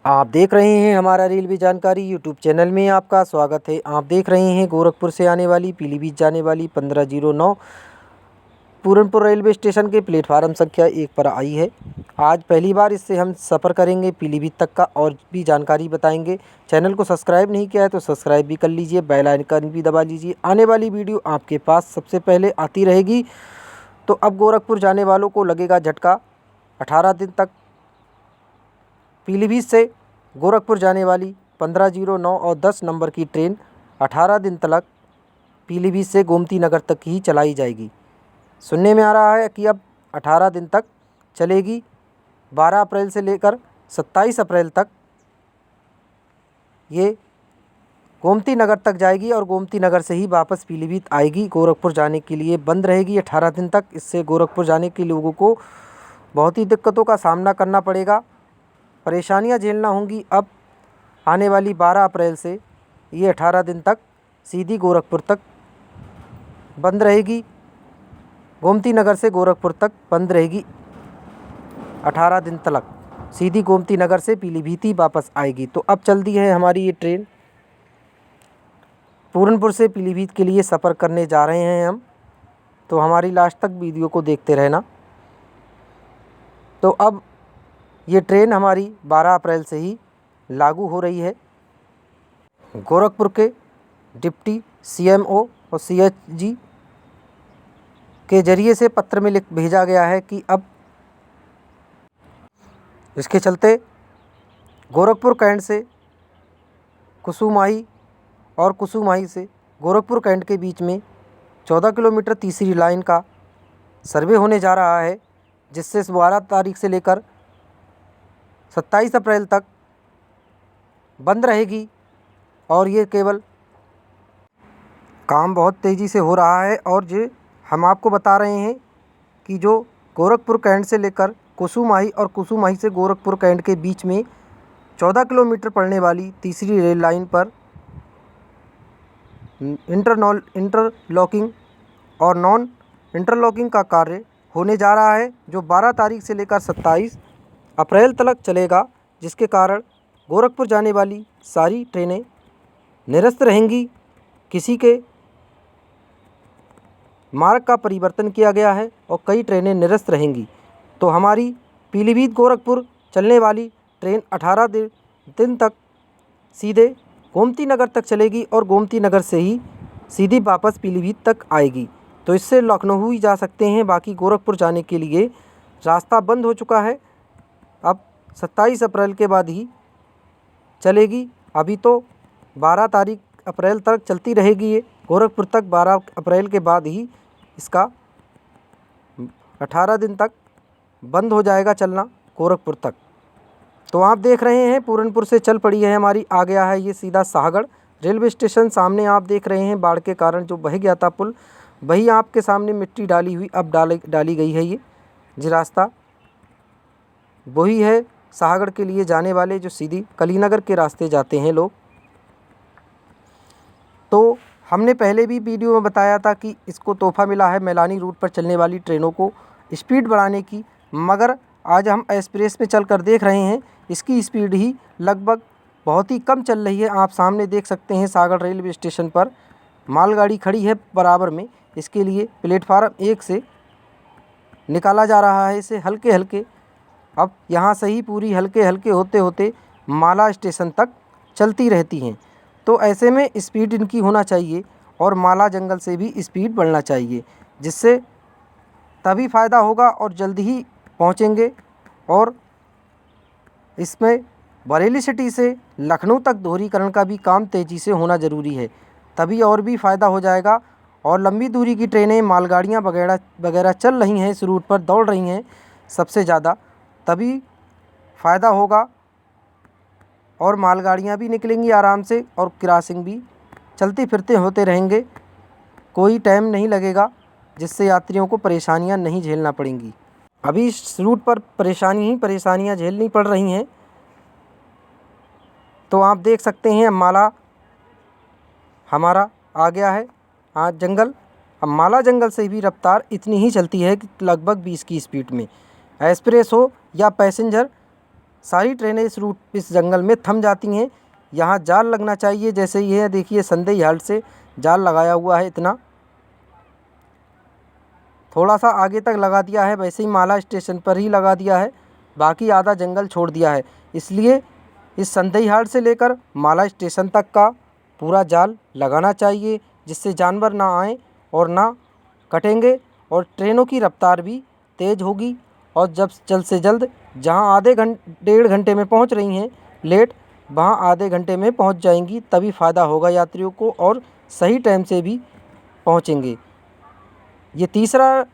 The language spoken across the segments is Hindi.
आप देख रहे हैं हमारा रेलवे जानकारी यूट्यूब चैनल में आपका स्वागत है। आप देख रहे हैं गोरखपुर से आने वाली पीलीभीत जाने वाली 1509 पूरनपुर रेलवे स्टेशन के प्लेटफार्म संख्या 1 पर आई है। आज पहली बार इससे हम सफ़र करेंगे पीलीभीत तक का और भी जानकारी बताएंगे। चैनल को सब्सक्राइब नहीं किया है तो सब्सक्राइब भी कर लीजिए, बेल आइकन भी दबा लीजिए। आने वाली वीडियो आपके पास सबसे पहले आती रहेगी। तो अब गोरखपुर जाने वालों को लगेगा झटका। 18 दिन तक पीलीभीत से गोरखपुर जाने वाली 1509 और 10 नंबर की ट्रेन 18 दिन तक पीलीभीत से गोमती नगर तक ही चलाई जाएगी। सुनने में आ रहा है कि अब 18 दिन तक चलेगी। 12 अप्रैल से लेकर 27 अप्रैल तक ये गोमती नगर तक जाएगी और गोमती नगर से ही वापस पीलीभीत आएगी। गोरखपुर जाने के लिए बंद रहेगी 18 दिन तक। इससे गोरखपुर जाने के लोगों को बहुत ही दिक्कतों का सामना करना पड़ेगा, परेशानियां झेलना होंगी। अब आने वाली 12 अप्रैल से ये 18 दिन तक सीधी गोरखपुर तक बंद रहेगी। गोमती नगर से गोरखपुर तक बंद रहेगी 18 दिन तक। सीधी गोमती नगर से पीलीभीत ही वापस आएगी। तो अब चल दी है हमारी ये ट्रेन। पूरनपुर से पीलीभीत के लिए सफ़र करने जा रहे हैं हम, तो हमारी लास्ट तक वीडियो को देखते रहना। तो अब ये ट्रेन हमारी 12 अप्रैल से ही लागू हो रही है। गोरखपुर के डिप्टी CMO और CHG के ज़रिए से पत्र में लिख भेजा गया है कि अब इसके चलते गोरखपुर कैंट से कुसुमाही और कुसुमाही से गोरखपुर कैंट के बीच में 14 किलोमीटर तीसरी लाइन का सर्वे होने जा रहा है, जिससे 12 तारीख से लेकर 27 अप्रैल तक बंद रहेगी। और ये केवल काम बहुत तेज़ी से हो रहा है। और जो हम आपको बता रहे हैं कि जो गोरखपुर कैंट से लेकर कुसुमाही और कुसुमाही से गोरखपुर कैंट के बीच में 14 किलोमीटर पड़ने वाली तीसरी रेल लाइन पर इंटरलॉकिंग और नॉन इंटरलॉकिंग का कार्य होने जा रहा है, जो 12 तारीख से लेकर 27 अप्रैल तक चलेगा, जिसके कारण गोरखपुर जाने वाली सारी ट्रेनें निरस्त रहेंगी। किसी के मार्ग का परिवर्तन किया गया है और कई ट्रेनें निरस्त रहेंगी। तो हमारी पीलीभीत गोरखपुर चलने वाली ट्रेन 18 दिन तक सीधे गोमती नगर तक चलेगी और गोमती नगर से ही सीधी वापस पीलीभीत तक आएगी। तो इससे लखनऊ ही जा सकते हैं, बाकी गोरखपुर जाने के लिए रास्ता बंद हो चुका है। अब 27 अप्रैल के बाद ही चलेगी। अभी तो 12 तारीख अप्रैल तक चलती रहेगी ये गोरखपुर तक। 12 अप्रैल के बाद ही इसका 18 दिन तक बंद हो जाएगा चलना गोरखपुर तक। तो आप देख रहे हैं पूरनपुर से चल पड़ी है हमारी। आ गया है ये सीधा शाहगढ़ रेलवे स्टेशन। सामने आप देख रहे हैं बाढ़ के कारण जो बह गया था पुल, वही आपके सामने मिट्टी डाली हुई अब डाली गई है। ये जो रास्ता वही है शाहगढ़ के लिए जाने वाले, जो सीधी कलीनगर के रास्ते जाते हैं लोग। तो हमने पहले भी वीडियो में बताया था कि इसको तोहफ़ा मिला है मैलानी रूट पर चलने वाली ट्रेनों को स्पीड बढ़ाने की, मगर आज हम एक्सप्रेस में चलकर देख रहे हैं इसकी स्पीड ही लगभग बहुत ही कम चल रही है। आप सामने देख सकते हैं शाहगढ़ रेलवे स्टेशन पर मालगाड़ी खड़ी है बराबर में। इसके लिए प्लेटफार्म 1 से निकाला जा रहा है इसे हल्के हल्के। अब यहाँ से ही पूरी हल्के हल्के होते होते माला स्टेशन तक चलती रहती हैं। तो ऐसे में स्पीड इनकी होना चाहिए और माला जंगल से भी स्पीड बढ़ना चाहिए, जिससे तभी फ़ायदा होगा और जल्दी ही पहुँचेंगे। और इसमें बरेली सिटी से लखनऊ तक दोहरीकरण का भी काम तेज़ी से होना ज़रूरी है, तभी और भी फ़ायदा हो जाएगा। और लंबी दूरी की ट्रेनें मालगाड़ियाँ वगैरह चल रही हैं, इस रूट पर दौड़ रही हैं सबसे ज़्यादा, तभी फ़ायदा होगा। और मालगाड़ियाँ भी निकलेंगी आराम से और क्रॉसिंग भी चलते फिरते होते रहेंगे। कोई टाइम नहीं लगेगा, जिससे यात्रियों को परेशानियाँ नहीं झेलना पड़ेंगी। अभी इस रूट पर परेशानियाँ झेलनी पड़ रही हैं। तो आप देख सकते हैं माला हमारा आ गया है आज जंगल। अब माला जंगल से भी रफ्तार इतनी ही चलती है कि लगभग 20 की स्पीड में। एक्सप्रेस हो या पैसेंजर सारी ट्रेनें इस जंगल में थम जाती हैं। यहाँ जाल लगना चाहिए, जैसे ये देखिए संदेही हाल्ट से जाल लगाया हुआ है, इतना थोड़ा सा आगे तक लगा दिया है, वैसे ही माला स्टेशन पर ही लगा दिया है, बाकी आधा जंगल छोड़ दिया है। इसलिए इस संदेही हाल्ट से लेकर माला स्टेशन तक का पूरा जाल लगाना चाहिए, जिससे जानवर ना आए और ना कटेंगे, और ट्रेनों की रफ्तार भी तेज़ होगी। और जब जल्द से जल्द जहाँ डेढ़ घंटे में पहुँच रही हैं लेट, वहाँ आधे घंटे में पहुँच जाएंगी, तभी फ़ायदा होगा यात्रियों को और सही टाइम से भी पहुँचेंगे। ये तीसरा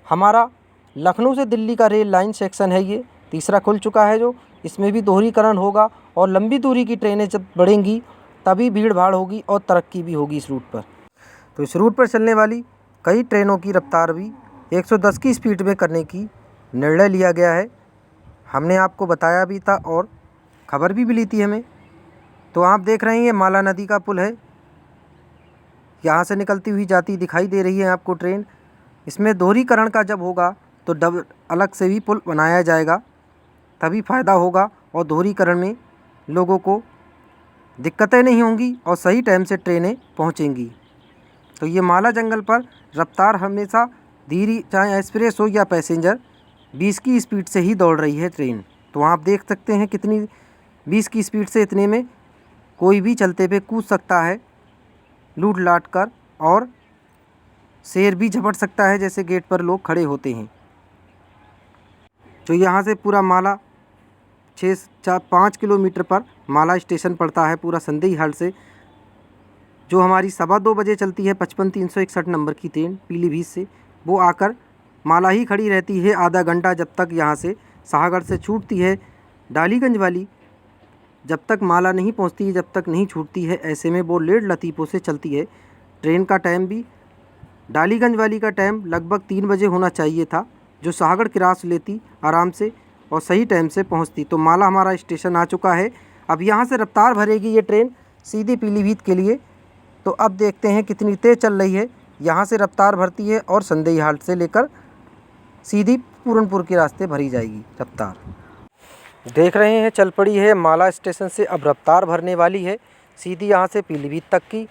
हमारा लखनऊ से दिल्ली का रेल लाइन सेक्शन है, ये तीसरा खुल चुका है, जो इसमें भी दोहरीकरण होगा और लंबी दूरी की ट्रेनें जब बढ़ेंगी तभी भीड़ भाड़ होगी और तरक्की भी होगी इस रूट पर। तो इस रूट पर चलने वाली कई ट्रेनों की रफ्तार भी 110 की स्पीड में करने की निर्णय लिया गया है। हमने आपको बताया भी था और खबर भी मिली थी हमें। तो आप देख रहे हैं ये माला नदी का पुल है, यहाँ से निकलती हुई जाती दिखाई दे रही है आपको ट्रेन। इसमें दोहरीकरण का जब होगा तो डबल अलग से भी पुल बनाया जाएगा, तभी फ़ायदा होगा और दोहरीकरण में लोगों को दिक्कतें नहीं होंगी और सही टाइम से ट्रेनें पहुँचेंगी। तो ये माला जंगल पर रफ्तार हमेशा धीरे, चाहे एक्सप्रेस हो या पैसेंजर, 20 की स्पीड से ही दौड़ रही है ट्रेन। तो आप देख सकते हैं कितनी 20 की स्पीड से, इतने में कोई भी चलते पे कूद सकता है लूट लाट कर, और शेर भी झपट सकता है, जैसे गेट पर लोग खड़े होते हैं। तो यहाँ से पूरा माला 5 किलोमीटर पर माला स्टेशन पड़ता है, पूरा संदेही हाल्ट से, जो हमारी 2:15 बजे चलती है 55-361 नंबर की ट्रेन पीलीभीत से, वो आकर माला ही खड़ी रहती है आधा घंटा, जब तक यहाँ से शाहगढ़ से छूटती है। डालीगंज वाली जब तक माला नहीं पहुँचती है, जब तक नहीं छूटती है, ऐसे में वो लेट लतीफ़ों से चलती है। ट्रेन का टाइम भी डालीगंज वाली का टाइम लगभग 3 बजे होना चाहिए था, जो शाहगढ़ क्रॉस लेती आराम से और सही टाइम से पहुँचती। तो माला हमारा स्टेशन आ चुका है। अब यहाँ से रफ्तार भरेगी ये ट्रेन सीधी पीलीभीत के लिए। तो अब देखते हैं कितनी तेज़ चल रही है। यहाँ से रफ्तार भरती है और संदेही हाल्ट से लेकर सीधी पूरनपुर के रास्ते भरी जाएगी रफ्तार। देख रहे हैं चल पड़ी है माला स्टेशन से, अब रफ्तार भरने वाली है सीधी यहाँ से पीलीभीत तक की।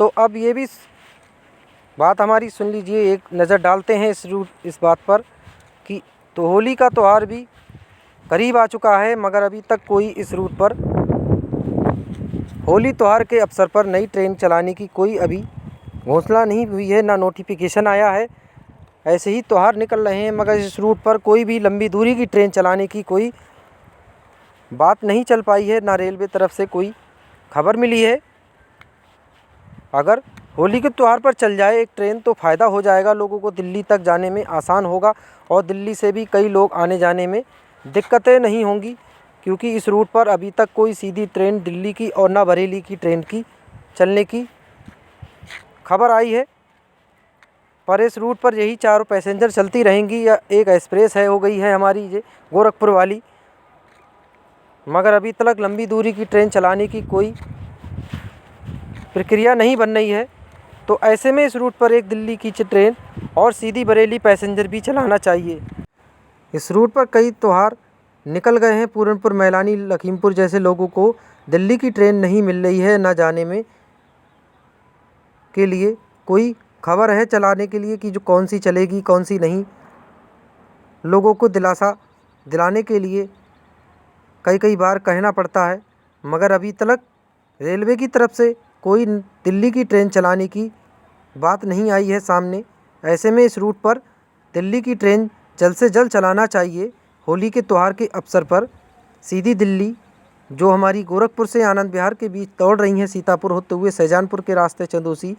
तो अब ये भी बात हमारी सुन लीजिए, एक नज़र डालते हैं इस बात पर कि तो होली का त्यौहार भी करीब आ चुका है, मगर अभी तक कोई इस रूट पर होली त्यौहार के अवसर पर नई ट्रेन चलाने की कोई अभी घोषणा नहीं हुई है, ना नोटिफिकेशन आया है। ऐसे ही त्यौहार निकल रहे हैं, मगर इस रूट पर कोई भी लंबी दूरी की ट्रेन चलाने की कोई बात नहीं चल पाई है, ना रेलवे तरफ से कोई खबर मिली है। अगर होली के त्यौहार पर चल जाए एक ट्रेन तो फ़ायदा हो जाएगा, लोगों को दिल्ली तक जाने में आसान होगा और दिल्ली से भी कई लोग आने जाने में दिक्कतें नहीं होंगी, क्योंकि इस रूट पर अभी तक कोई सीधी ट्रेन दिल्ली की और ना बरेली की ट्रेन की चलने की खबर आई है। पर इस रूट पर यही 4 पैसेंजर चलती रहेंगी, या एक एक्सप्रेस है हो गई है हमारी ये गोरखपुर वाली, मगर अभी तक लंबी दूरी की ट्रेन चलाने की कोई प्रक्रिया नहीं बन रही है। तो ऐसे में इस रूट पर एक दिल्ली की ट्रेन और सीधी बरेली पैसेंजर भी चलाना चाहिए। इस रूट पर कई त्यौहार निकल गए हैं, पूरनपुर, मैलानी, लखीमपुर जैसे लोगों को दिल्ली की ट्रेन नहीं मिल रही है, ना जाने में के लिए कोई खबर है चलाने के लिए कि जो कौन सी चलेगी कौन सी नहीं। लोगों को दिलासा दिलाने के लिए कई बार कहना पड़ता है, मगर अभी तक रेलवे की तरफ से कोई दिल्ली की ट्रेन चलाने की बात नहीं आई है सामने। ऐसे में इस रूट पर दिल्ली की ट्रेन जल्द से जल्द चलाना चाहिए। होली के त्यौहार के अवसर पर सीधी दिल्ली, जो हमारी गोरखपुर से आनंद विहार के बीच दौड़ रही हैं, सीतापुर होते हुए शाहजहाँपुर के रास्ते चंदौसी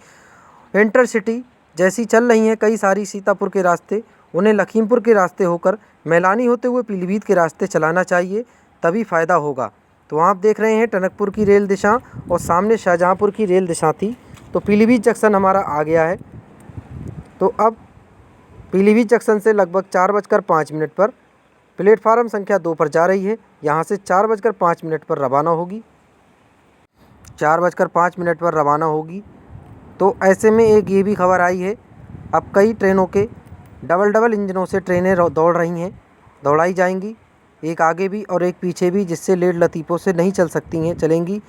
इंटरसिटी जैसी चल रही हैं कई सारी सीतापुर के रास्ते, उन्हें लखीमपुर के रास्ते होकर मैलानी होते हुए पीलीभीत के रास्ते चलाना चाहिए, तभी फ़ायदा होगा। तो आप देख रहे हैं टनकपुर की रेल दिशा और सामने शाहजहाँपुर की रेल दिशा थी। तो पीलीभीत जंक्शन हमारा आ गया है। तो अब पीलीभीत जंक्शन से लगभग 4:05 पर प्लेटफार्म संख्या 2 पर जा रही है। यहाँ से 4:05 पर रवाना होगी, 4:05 पर रवाना होगी। तो ऐसे में एक ये भी खबर आई है, अब कई ट्रेनों के डबल इंजनों से ट्रेनें दौड़ रही हैं, दौड़ाई जाएंगी। एक आगे भी और एक पीछे भी, जिससे लेड लतीफ़ों से नहीं चल सकती हैं, चलेंगी।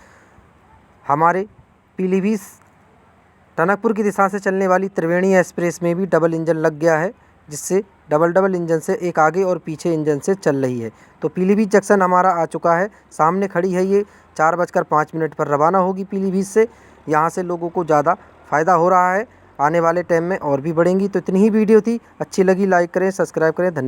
हमारे पीलीभीत टनकपुर की दिशा से चलने वाली त्रिवेणी एक्सप्रेस में भी डबल इंजन लग गया है, जिससे डबल इंजन से एक आगे और पीछे इंजन से चल रही है। तो पीलीभीत जंक्शन हमारा आ चुका है, सामने खड़ी है ये। 4:05 पर रवाना होगी पीलीभीत से। यहाँ से लोगों को ज़्यादा फ़ायदा हो रहा है, आने वाले टाइम में और भी बढ़ेंगी। तो इतनी ही वीडियो थी, अच्छी लगी लाइक करें, सब्सक्राइब करें। धन्यवाद।